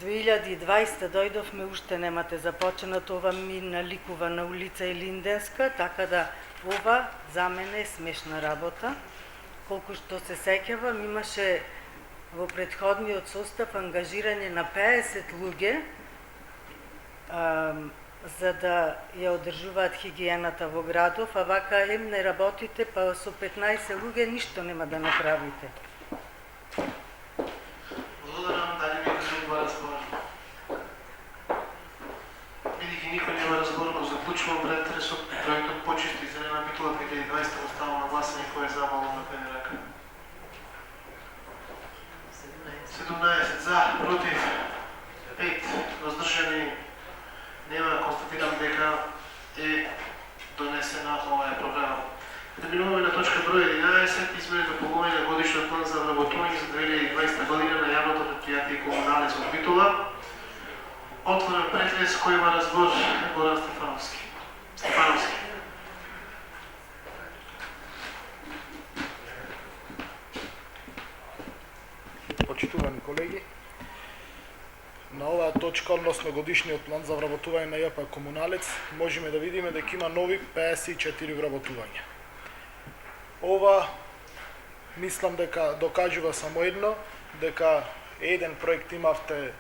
2020 дојдовме, уште немате започнато, ова ми наликува на улица Илинденска, така да ова за мене е смешна работа. Колку што се сеќавам, имаше во претходниот состав ангажирање на 50 луѓе за да ја одржуваат хигиената во градов, а вака не работите, па со 15 луѓе ништо нема да направите. Благодарам, дали некој друг разговор? Бидејќи никој нема разговор, го заклучувам претресот проектот Почиста и зелена Битола 2020 оставам на гласање. Кој е за, молам да крене рака. 17 за, против 5, воздржани нема. Констатирам дека е донесена оваа програма. Преминуваме на точка број 11, измени дополнување на годишниот план за вработување за 2020 година на јавното претпријатие Комуналец од Битола. Отворен претрес, кој има разбор? Горан Стефановски. Почитувани колеги, на оваа точка, односно годишниот план за вработување на ЈП Комуналец, можеме да видиме дека има нови 54 вработувања. Ова, мислам дека докажува само едно, дека еден проект имавте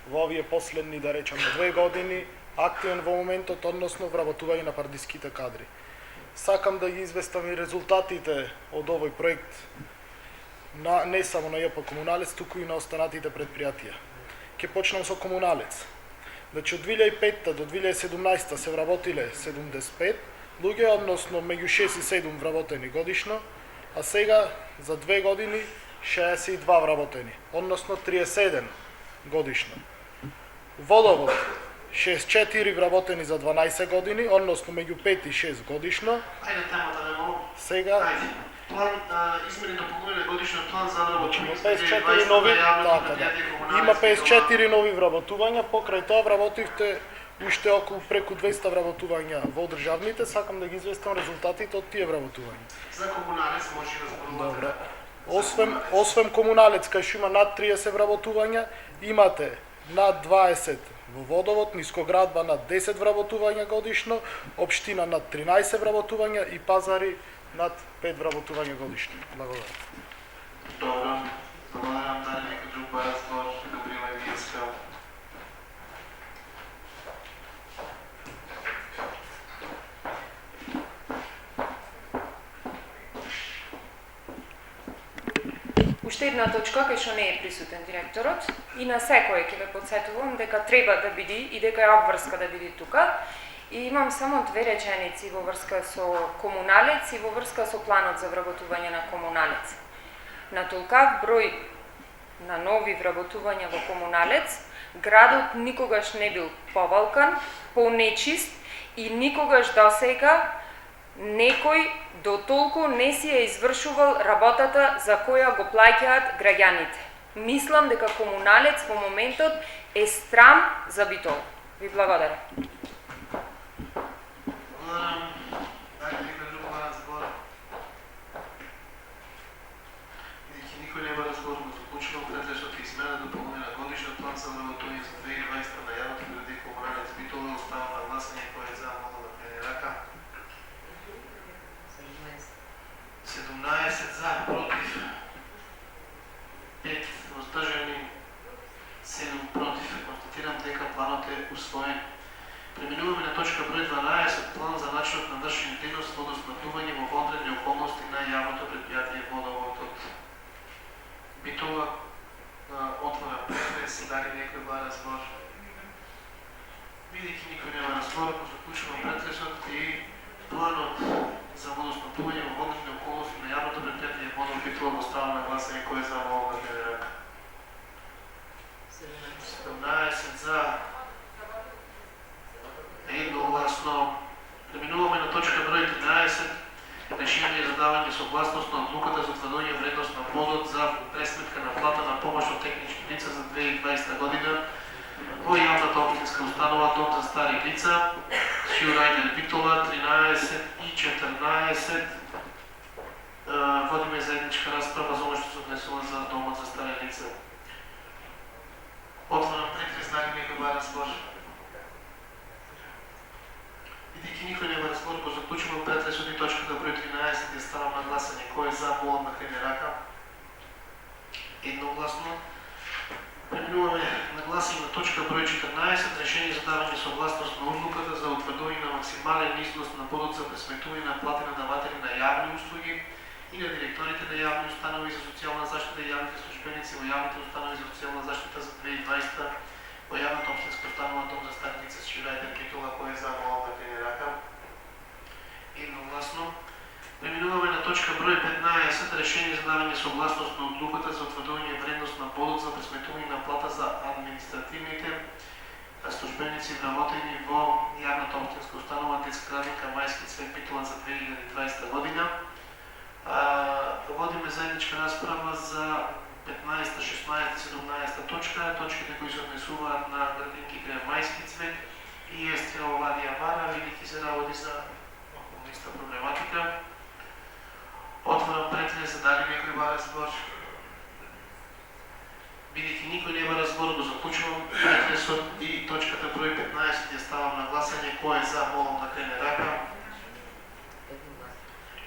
во овие последни, да речеме, 2 години, активен во моментот, односно вработување на партиските кадри. Сакам да ги известам и резултатите од овој проект, не само на ЈП Комуналец, туку и на останатите предпријатија. Ќе почнам со Комуналец. Значи, од 2005 до 2017 се вработиле 75 луѓе, односно меѓу 6 и 7 вработени годишно, а сега за 2 години 62 вработени, односно 31 годишно. Водовод 64 вработени за 12 години, односно меѓу 5 и 6 годишно. Ајде темата не молам. Сега план, измени и допълнение на годишниот план за вработување Има за 2020 54 нови, на јавното така да. предпријатие комунални Има спитала. 54 нови вработувања, покрај тоа вработивте уште околу преку 200 вработувања во државните, сакам да ги известам резултатите од тие вработувања. За комуналец може да зборувате. Добре. Освен комуналец, кај што има над 30 вработувања, имате над 20 во водовод, нискоградба над 10 вработувања годишно, општина над 13 вработувања и пазари над 5 вработувања годишно. Благодарам. Добро. Благодарам. Дали некој друг бара збор? Габриела Илиевска. Уште една точка кај што не е присутен директорот и на секој ќе ве подсетувам дека треба да биде и дека е обврска да биде тука. И имам само две реченици во врска со комуналец и во врска со планот за вработување на комуналец. На толкав број на нови вработувања во комуналец, градот никогаш не бил повалкан, понечист и никогаш досега некој до толку не си е извршувал работата за која го плаќаат граѓаните. Мислам дека комуналец во моментот е срам за Битола. Ви благодарам. Благодарам. Дали некој друг бара збор? Бидејќи никој не бара збор, го заклучувам предлежот измена допълнение на годишниот план за вработување за 2020 на јавното предпријатие комуналец Битола остава на гласање кој е за, моля да крени рака. 17 за, против, 5 воздржани, 7 против. Констатирам дека планот е усвоен. Преминуваме на точка број 12, план за начинот на вршење дејност водоснабдување во вонредни околности на јавното предпријатие Водовод од Битола. Отворам претрес, дали некој бара збор? Бидејќи никој не бара збор, заклучувам претресот и планот за водоснабдување во вонредни околности на јавното предпријатие Водовод Битола го ставам на гласање кој е за, мола да крени рака. 17 за, едногласно. Преминуваме на точка број 13, решение за давање согласност на одлуката за утврдување вредност на бодот за пресметка на плата на помошно технички лица за 2020 година во јавната општинска установа Дом за стари лица, Сјурајдер Битола, 13 и 14. Водиме заедничка расправа за оно што се однесува за Домот за стари лица. Отворам претрес, дали некој бара збор? Бидејќи никој не бара збор, го заклучувам претресот и точката број 13 ја ставам на гласање. Кој е за, молам да крени рака. Едногласно. Преминуваме на гласање на точка број 14, решение за давање согласност на одлуката за утврдување на максимален износ на бодот за пресметување на плати на даватели на јавни услуги и на директорите на јавни установи за социјална заштита и јавните службеници во јавните установи за социјална заштита за 2020 во јавната општинска установа Дом за стари лица Сјурајдер Битола. Кој е за, молам да крени рака. Едногласно. Преминуваме на точка број 15, решение за давање согласност на одлуката за утврдување вредност на бодот за пресметување на плата за административните службеници вработени во јавната општинска установа Детска градинка Мајски цвет Битола за 2020 година. Водиме заедничка расправа за 15, 16, 17 точка, точките кои се однесуваат на градинките Мајски цвет и Естрела Владија Мара, бидејќи се работи за околу иста проблематика. Отворам претрес, дали некој бара збор? Бидејќи никој не бара збор, го заклучувам претресот и точката број 15 ја ставам на гласање. Кој е за, молам да крени рака.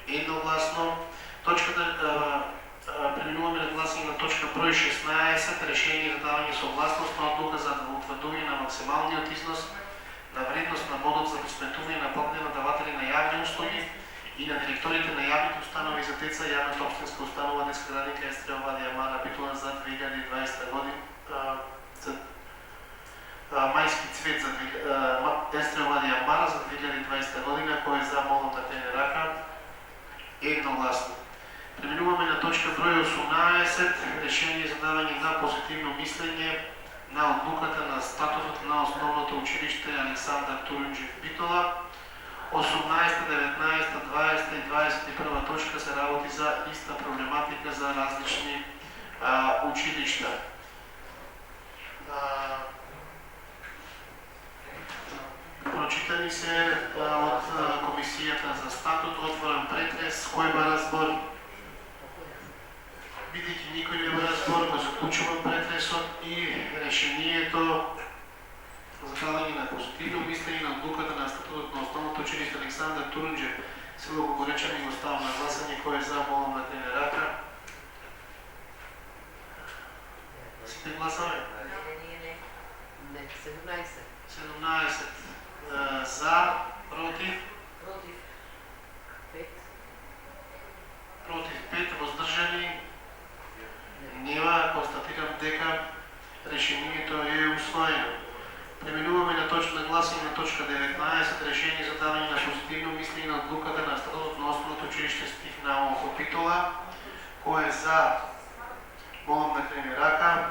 Едногласно. Преминуваме на гласање на точка број 16, решение за давање согласност на одлука за утврдување на максималниот износ на вредност на бодот за пресметување на плати на даватели на јавни услуги и на директорите на јавните установи за деца, јавната општинска установа Детска градинка Естрела Владија Мара Битола за 2020 година, за Мајски цвет за Естрела Владија Мара за 2020 година. Кој е за, молам да крени рака. Едногласно. Преминуваме на точка број 18, решение за давање на позитивно мислење на одлуката на статутот на основното училиште Александар Турунџиев Битола 18, 19, 20 и 21 точка се работи за иста проблематика за различни училища. Прочитани се от Комисията за статут, отворен претрес, кој бара збор. Бидејќи никој не бара збор, го заклучувам претресот и решението за давање на позитивно мислење на одлуката на статутот на Основното училиште Александар Турунџев, село Гогоречани, го ставам на гласање. Кој е за, молам да диgne рака. Сите гласаме? Не, 17. 17 за, против? Против. 5. Против 5, воздржани? Нема. Констатирам дека решението е усвоено. Преминуваме на гласање на точка 19, решение за давање на позитивно мислење на одлуката на статутот на Основното училиште Стих Наумов во Битола. Кој е за? Молам да диgne рака.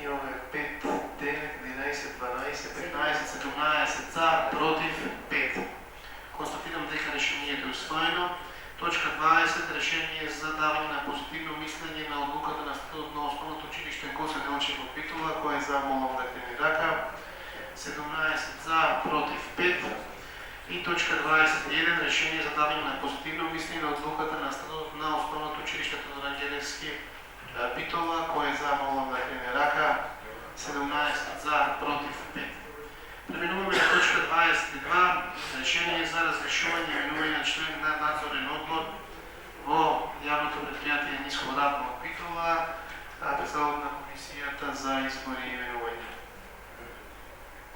Имаме 5, 9, 11, 12, 15, 17 за, против 5. Констатирам дека решението е усвоено. Точка 20, решение за давање на позитивно мислење на одлуката на статутот на Основното училиште Гоце Делчев во Битола. Кој е за, молам да диgne рака. 17 за, против 5. И точка 21, решение за давање на позитивно мислење на одлуката на статутот на Основното училиште Тодор Ангелевски Битола. Кој е за, молам да диgne рака. 17 за, против 5. Преминуваме на точка 22, решение за разрешување и именување на член на надзорен одбор во јавното предпријатие Нисководатно од Битола, председател на Комисијата за избори и именување.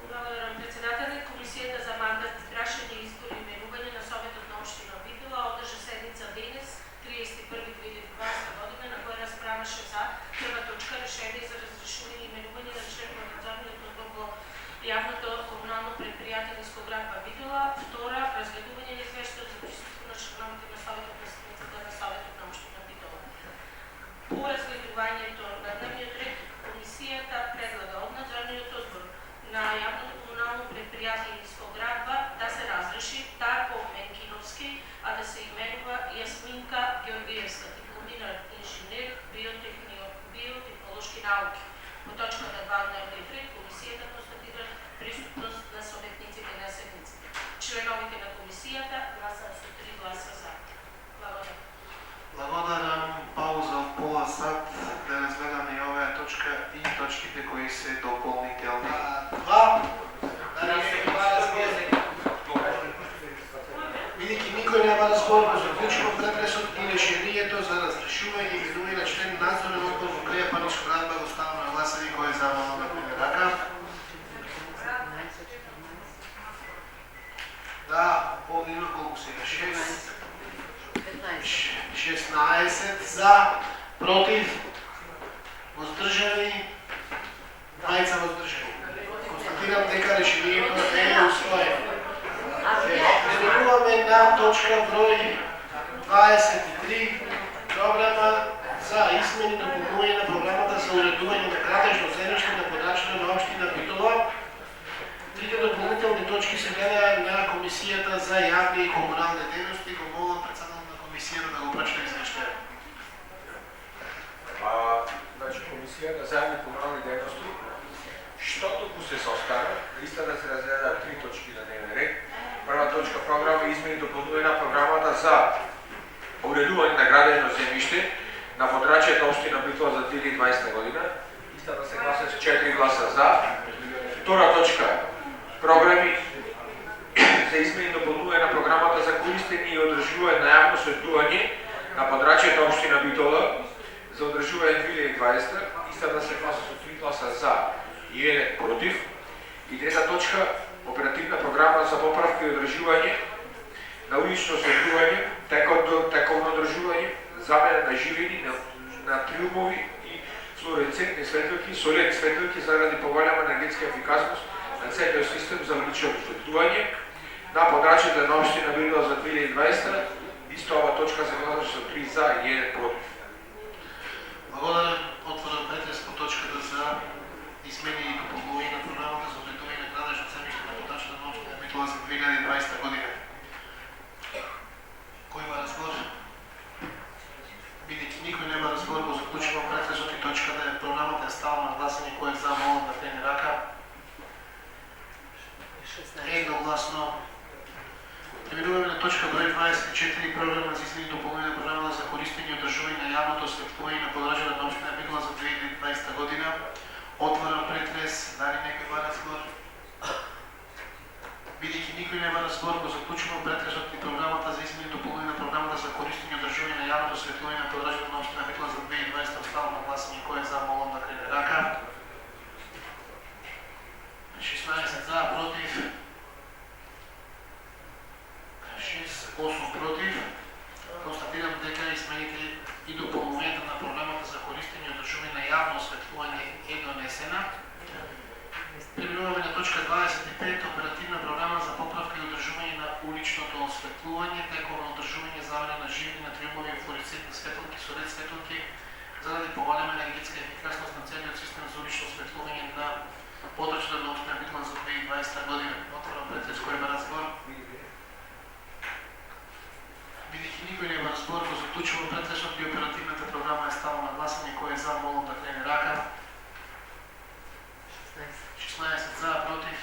Благодарам, председатели. Комисијата за мандат, прашање, избори и именување на Советот на општина Битола одржа седница денес, 31.2020 година, на која расправаше за прва точка решение за разрешување и именување на член на надзорниот одбор во јавното комунално предпријатие Нискоградба Битола. Втора, разгледување на извештај за присуство на членовите на Советот на седницата на Советот на општина Битола. По разгледувањето на дневниот ред, комисијата предлага од надзорниот одбор на јавното комунално предпријатие Нискоградба да се разреши Дарко Менкиновски, а да се именува Јасминка Ѓоргиевска, дипломиран инженер биотехнолошки науки. По точката 2 дневниот ред, комисијата констатира присутност на советниците на седниците. Членовите на комисијата гласаат со 3 гласа за. Благодарам. Благодарам. Пауза од пола сат да разгледаме и оваа точка и точките кои се дополнителни. Бидејќи никој нема да збор, го заклучувам претресот и решението за разрешување и именување на член надзорен одбор во КРЕП Нискоградба го ставам на гласање. Кој е за, молам да диgne рака. Да, половина колку сега? 16 за, против, воздржани, тројца воздржани. Констатирам дека решението е усвоено. Преминуваме на точка број 23, програма за измени и дополнување на програмата за уредување на градежно земјиште на подачата на општина Битола. Трите допълнителни точки се гледа на Комисията за јавни и комунални дейности. Го молам председател на комисията да го прочита извештајот. Значи, Комисијата за јавни и комунални дейности, што туку се состава, листа да се разгледа 3 точки на дневен ред. Прва точка програма измени и дополнување на програмата за уредување на градежно земјиште на подрачјето општина Битола за 2020 година. Листа да се гласа с 4 гласа за. Втора точка програми за измени и дополнување на програмата за користење и одржување на јавно светлување на подрачјето општина Битола за одржување 2020, иста да се гласа со 3 гласа за и 1 против. И трета точка, оперативна програма за поправка и одржување на улично осветлување, тековно одржување, замена на живини на триумови и флуоресцентни светилки, со LED светилки заради повалјана енергетска ефикасност на целиот систем за улично осветлување на подрачјето на општина Битола за 2020. Исто ова точка се гласа со 3 за и 1 против. Благодарам. Отворам претрес по точката за измени и дополнување на програмата за уредување на градежно земјиште на подачата на општина Битола за 2020 гласanje. Кој е за, молам да крени рака. Едногласно. Преминуваме на точка број 24, програма за измени и допълнение на програмата за користење и одржување на јавното осветлување на подражана на општина Битола за 2020 година. Отворам претрес, дали некој ба разбор? Бидејќи никој не ба разбор, го заклучувам претресот и програмата за измени и допълнение на програмата за користење и одржување на јавното осветлување на подражана на општина Битола за 2020 оставам на гласање. Кој е за, молам да крени рака. 16 за, против 6, 8 против. Констатирам дека измените и допълнението на програмата за користење и одржување на јавно осветлување е донесена. Преминуваме на точка 25, оперативна програма за поправка и одржување на уличното осветлување, тековно одржување, завање на живи на триумови и флуоресцентни светлки со ред светлки заради поголема енергетска ефикасност на целиот систем за улично осветлување на подрачната на општина Битола за 2020 година. Отворам претрес, кој има разбор? Бидејќи никој не има разбор, го заклучувам претресот и оперативната програма е ставена на гласање. Кој е за, молам да крени рака. 16 за, против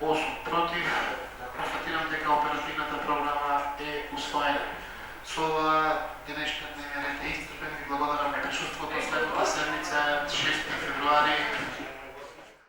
8 против. Констатирам дека оперативната програма е усвоена. Со ова денешниот дневен ред е истрпен. Ви благодарам на присуството. Следната седмица 6 февруари